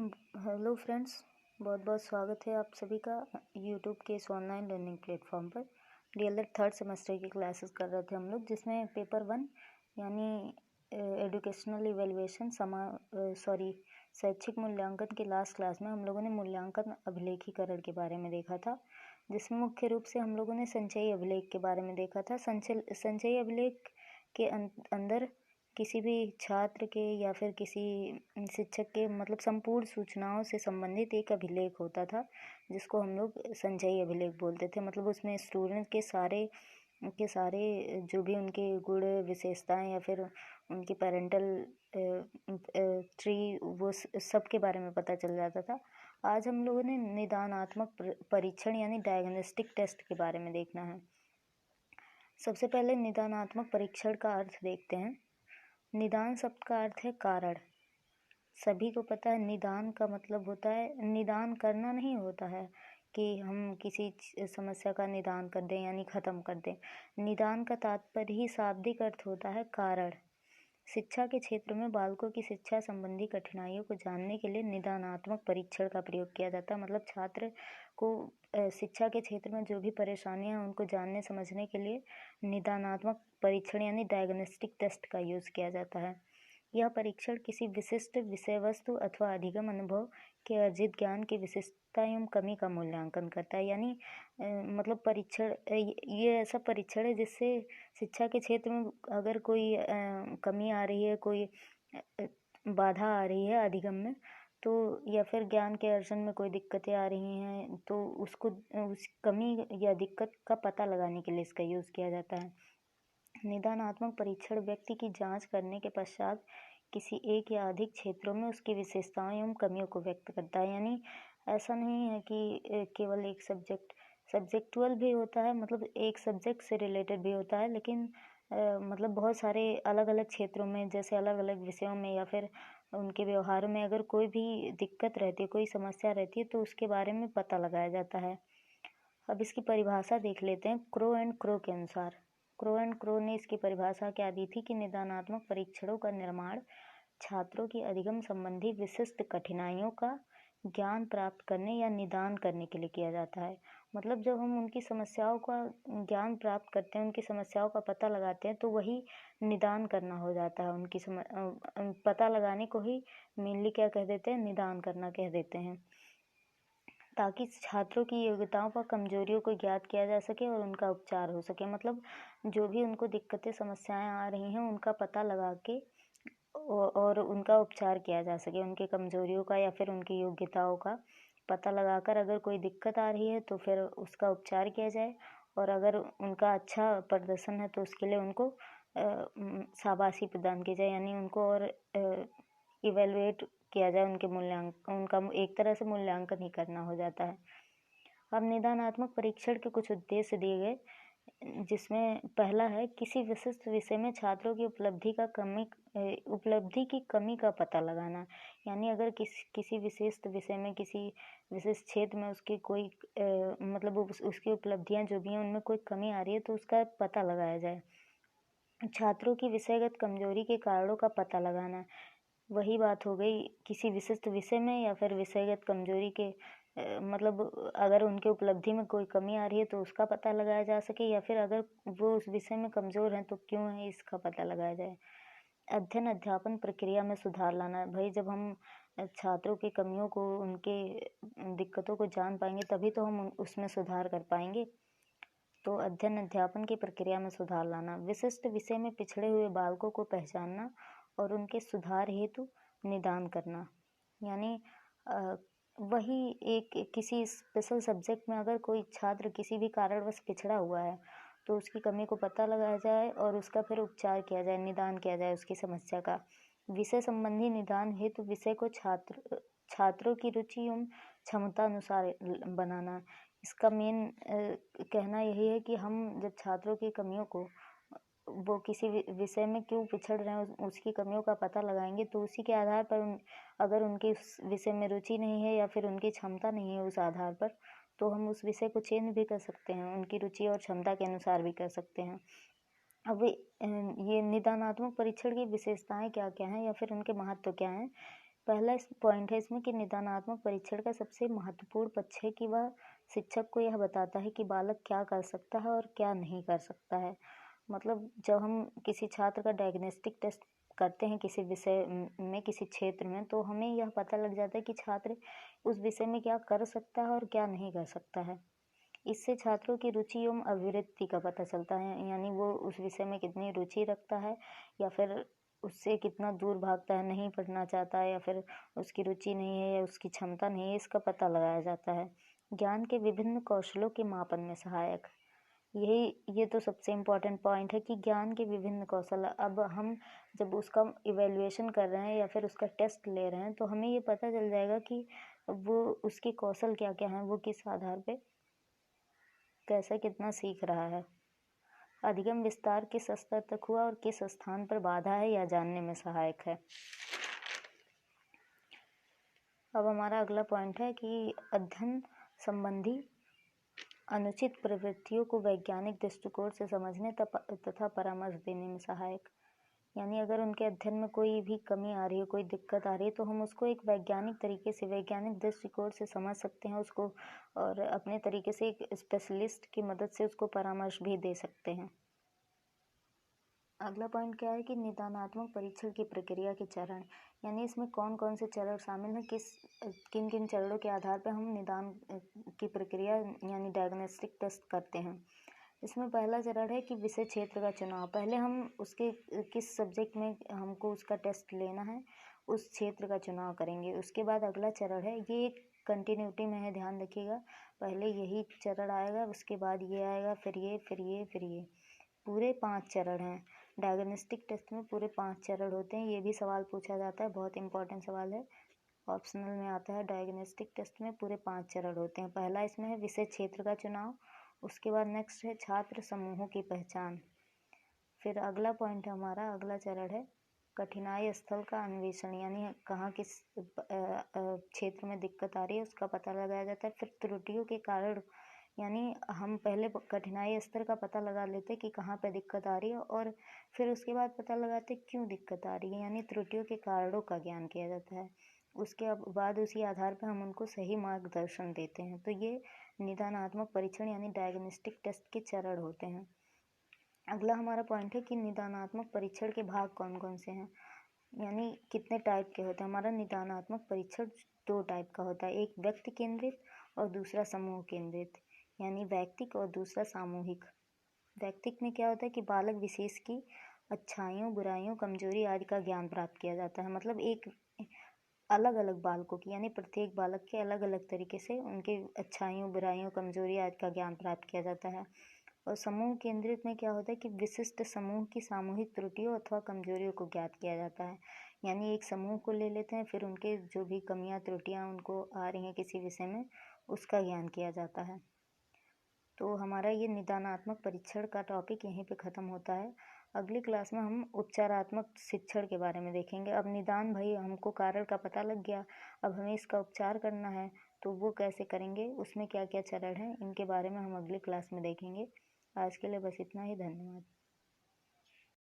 Hello friends, बहुत बहुत स्वागत है आप सभी का यूट्यूब के इस ऑनलाइन लर्निंग प्लेटफॉर्म पर। डीएलएड थर्ड सेमेस्टर की क्लासेस कर रहे थे हम लोग, जिसमें पेपर 1 यानी एजुकेशनल इवेल्युएशन शैक्षिक मूल्यांकन की लास्ट क्लास में हम लोगों ने मूल्यांकन अभिलेखीकरण के बारे में देखा था, जिसमें मुख्य रूप से हम लोगों ने संचयी अभिलेख के बारे में देखा था। संचयी अभिलेख के अंदर किसी भी छात्र के या फिर किसी शिक्षक के मतलब संपूर्ण सूचनाओं से संबंधित एक अभिलेख होता था, जिसको हम लोग संचयी अभिलेख बोलते थे। मतलब उसमें स्टूडेंट के सारे जो भी उनके गुण विशेषताएं या फिर उनकी पेरेंटल ट्री वो सब के बारे में पता चल जाता था। आज हम लोगों ने निदानात्मक परीक्षण यानी डायग्नोस्टिक टेस्ट के बारे में देखना है। सबसे पहले निदानात्मक परीक्षण का अर्थ देखते हैं। निदान शब्द का अर्थ है कारण। सभी को पता है निदान का मतलब होता है, निदान करना नहीं होता है कि हम किसी समस्या का निदान कर दें यानी ख़त्म कर दें। निदान का तात्पर्य ही शाब्दिक अर्थ होता है कारण। शिक्षा के क्षेत्र में बालकों की शिक्षा संबंधी कठिनाइयों को जानने के लिए निदानात्मक परीक्षण का प्रयोग किया जाता है। मतलब छात्र को शिक्षा के क्षेत्र में जो भी परेशानियां हैं उनको जानने समझने के लिए निदानात्मक परीक्षण यानी डायग्नोस्टिक टेस्ट का यूज़ किया जाता है। यह परीक्षण किसी विशिष्ट विषय वस्तु अथवा अधिगम अनुभव के अर्जित ज्ञान की विशिष्टता एवं कमी का मूल्यांकन करता है। यानी मतलब परीक्षण ये ऐसा परीक्षण है जिससे शिक्षा के क्षेत्र में अगर कोई कमी आ रही है, कोई बाधा आ रही है अधिगम में, तो या फिर ज्ञान के अर्जन में कोई दिक्कतें आ रही हैं, तो उसको उस कमी या दिक्कत का पता लगाने के लिए इसका यूज़ किया जाता है। निदानात्मक परीक्षण व्यक्ति की जांच करने के पश्चात किसी एक या अधिक क्षेत्रों में उसकी विशेषताओं एवं कमियों को व्यक्त करता है। यानी ऐसा नहीं है कि केवल एक सब्जेक्टुअल भी होता है, मतलब एक सब्जेक्ट से रिलेटेड भी होता है, लेकिन मतलब बहुत सारे अलग अलग क्षेत्रों में, जैसे अलग अलग विषयों में या फिर उनके व्यवहार में अगर कोई भी दिक्कत रहती है, कोई समस्या रहती है, तो उसके बारे में पता लगाया जाता है। अब इसकी परिभाषा देख लेते हैं क्रो एंड क्रो के अनुसार। क्रो एंड क्रो ने इसकी परिभाषा क्या दी थी कि निदानात्मक परीक्षणों का निर्माण छात्रों की अधिगम संबंधी विशिष्ट कठिनाइयों का ज्ञान प्राप्त करने या निदान करने के लिए किया जाता है। मतलब जब हम उनकी समस्याओं का ज्ञान प्राप्त करते हैं, उनकी समस्याओं का पता लगाते हैं, तो वही निदान करना हो जाता है। उनकी पता लगाने को ही मेनली क्या कह देते हैं, निदान करना कह देते हैं, ताकि छात्रों की योग्यताओं व कमजोरियों को ज्ञात किया जा सके और उनका उपचार हो सके। मतलब जो भी उनको दिक्कतें समस्याएं आ रही हैं उनका पता लगा के और उनका उपचार किया जा सके। उनके कमजोरियों का या फिर उनकी योग्यताओं का पता लगाकर अगर कोई दिक्कत आ रही है तो फिर उसका उपचार किया जाए, और अगर उनका अच्छा प्रदर्शन है तो उसके लिए उनको शाबाशी प्रदान की जाए, यानी उनको और इवेलुएट किया जाए, उनका एक तरह से मूल्यांकन ही करना हो जाता है। अब निदानात्मक परीक्षण के कुछ उद्देश्य दिए गए, जिसमें पहला है किसी विशिष्ट विषय में छात्रों की उपलब्धि की कमी का पता लगाना। यानी अगर किसी विशिष्ट विषय में, किसी विशिष्ट क्षेत्र में उसकी कोई मतलब उसकी उपलब्धियां जो भी हैं उनमें कोई कमी आ रही है तो उसका पता लगाया जाए। छात्रों की विषयगत कमजोरी के कारणों का पता लगाना, वही बात हो गई किसी विशिष्ट विषय में या फिर विषयगत कमजोरी के मतलब अगर उनके उपलब्धि में कोई कमी आ रही है तो उसका पता लगाया जा सके, या फिर अगर वो उस विषय में कमज़ोर हैं तो क्यों है इसका पता लगाया जाए। अध्ययन अध्यापन प्रक्रिया में सुधार लाना। भाई जब हम छात्रों की कमियों को, उनके दिक्कतों को जान पाएंगे तभी तो हम उसमें सुधार कर पाएंगे। तो अध्ययन अध्यापन की प्रक्रिया में सुधार लाना। विशिष्ट विषय में पिछड़े हुए बालकों को पहचानना और उनके सुधार हेतु निदान करना। यानी वही एक किसी स्पेशल सब्जेक्ट में अगर कोई छात्र किसी भी कारणवश पिछड़ा हुआ है तो उसकी कमी को पता लगाया जाए और उसका फिर उपचार किया जाए, निदान किया जाए उसकी समस्या का। विषय संबंधी निदान हेतु विषय को छात्रों की रुचि एवं क्षमता अनुसार बनाना। इसका मेन कहना यही है कि हम जब छात्रों की कमियों को, वो किसी विषय में क्यों पिछड़ रहे हैं उसकी कमियों का पता लगाएंगे, तो उसी के आधार पर अगर उनकी उस विषय में रुचि नहीं है या फिर उनकी क्षमता नहीं है उस आधार पर, तो हम उस विषय को चेंज भी कर सकते हैं, उनकी रुचि और क्षमता के अनुसार भी कर सकते हैं। अब ये निदानात्मक परीक्षण की विशेषताएं क्या क्या हैं या फिर उनके महत्व क्या हैं, पहला इस पॉइंट है इसमें कि निदानात्मक परीक्षण का सबसे महत्वपूर्ण पक्ष है कि वह शिक्षक को यह बताता है कि बालक क्या कर सकता है और क्या नहीं कर सकता है। मतलब जब हम किसी छात्र का डायग्नोस्टिक टेस्ट करते हैं किसी विषय में किसी क्षेत्र में, तो हमें यह पता लग जाता है कि छात्र उस विषय में क्या कर सकता है और क्या नहीं कर सकता है। इससे छात्रों की रुचि एवं अभिवृत्ति का पता चलता है, यानी वो उस विषय में कितनी रुचि रखता है या फिर उससे कितना दूर भागता है, नहीं पढ़ना चाहता है या फिर उसकी रुचि नहीं है या उसकी क्षमता नहीं है, इसका पता लगाया जाता है। ज्ञान के विभिन्न कौशलों के मापन में सहायक, ये तो सबसे इम्पोर्टेंट पॉइंट है कि ज्ञान के विभिन्न कौशल। अब हम जब उसका इवेल्युएशन कर रहे हैं या फिर उसका टेस्ट ले रहे हैं, तो हमें ये पता चल जाएगा कि वो उसके कौशल क्या क्या हैं, वो किस आधार पे कैसे कितना सीख रहा है। अधिगम विस्तार किस स्तर तक हुआ और किस स्थान पर बाधा है, यह जानने में सहायक है। अब हमारा अगला पॉइंट है कि अध्ययन संबंधी अनुचित प्रवृत्तियों को वैज्ञानिक दृष्टिकोण से समझने तथा परामर्श देने में सहायक। यानी अगर उनके अध्ययन में कोई भी कमी आ रही है, कोई दिक्कत आ रही है, तो हम उसको एक वैज्ञानिक तरीके से, वैज्ञानिक दृष्टिकोण से समझ सकते हैं उसको, और अपने तरीके से एक स्पेशलिस्ट की मदद से उसको परामर्श भी दे सकते हैं। अगला पॉइंट क्या है कि निदानात्मक परीक्षण की प्रक्रिया के चरण, यानी इसमें कौन कौन से चरण शामिल हैं, किन किन चरणों के आधार पर हम निदान की प्रक्रिया यानी डायग्नोस्टिक टेस्ट करते हैं। इसमें पहला चरण है कि विषय क्षेत्र का चुनाव। पहले हम उसके किस सब्जेक्ट में हमको उसका टेस्ट लेना है, उस क्षेत्र का चुनाव करेंगे। उसके बाद अगला चरण है, ये एक कंटिन्यूटी में है, ध्यान रखिएगा। पहले यही चरण आएगा, उसके बाद ये आएगा, फिर ये, फिर ये, फिर ये। पूरे 5 चरण हैं। डायग्नोस्टिक टेस्ट में पूरे 5 चरण होते हैं। ये भी सवाल पूछा जाता है, बहुत इंपॉर्टेंट सवाल है, ऑप्शनल में आता है। डायग्नोस्टिक टेस्ट में पूरे 5 चरण होते हैं। पहला इसमें है विषय क्षेत्र का चुनाव। उसके बाद नेक्स्ट है छात्र समूहों की पहचान। फिर अगला पॉइंट है हमारा, अगला चरण है कठिनाई स्थल का अन्वेषण, यानी कहाँ किस क्षेत्र में दिक्कत आ रही है उसका पता लगाया जाता है। फिर त्रुटियों के कारण, यानी हम पहले कठिनाई स्तर का पता लगा लेते कि कहाँ पे दिक्कत आ रही है, और फिर उसके बाद पता लगाते क्यों दिक्कत आ रही है, यानी त्रुटियों के कारणों का ज्ञान किया जाता है। उसके बाद उसी आधार पर हम उनको सही मार्गदर्शन देते हैं। तो ये निदानात्मक परीक्षण यानी डायग्नोस्टिक टेस्ट के चरण होते हैं। अगला हमारा पॉइंट है कि निदानात्मक परीक्षण के भाग कौन कौन से हैं, यानी कितने टाइप के होते हैं। हमारा निदानात्मक परीक्षण 2 टाइप का होता है, एक व्यक्ति केंद्रित और दूसरा समूह केंद्रित, यानी वैयक्तिक और दूसरा सामूहिक। वैयक्तिक में क्या होता है कि बालक विशेष की अच्छाइयों, बुराइयों, कमजोरी आदि का ज्ञान प्राप्त किया जाता है। मतलब एक अलग अलग बालकों की, यानी प्रत्येक बालक के अलग अलग तरीके से उनके अच्छाइयों, बुराइयों, कमजोरी आदि का ज्ञान प्राप्त किया जाता है। और समूह केंद्रित में क्या होता है कि विशिष्ट समूह की सामूहिक त्रुटियों अथवा कमजोरियों को ज्ञात किया जाता है। यानी एक समूह को ले लेते हैं, फिर उनके जो भी कमियां त्रुटियां उनको आ रही हैं किसी विषय में, उसका ज्ञान किया जाता है। तो हमारा ये निदानात्मक परीक्षण का टॉपिक यहीं पे ख़त्म होता है। अगली क्लास में हम उपचारात्मक शिक्षण के बारे में देखेंगे। अब निदान भाई हमको कारण का पता लग गया, अब हमें इसका उपचार करना है, तो वो कैसे करेंगे, उसमें क्या क्या चरण हैं, इनके बारे में हम अगली क्लास में देखेंगे। आज के लिए बस इतना ही, धन्यवाद।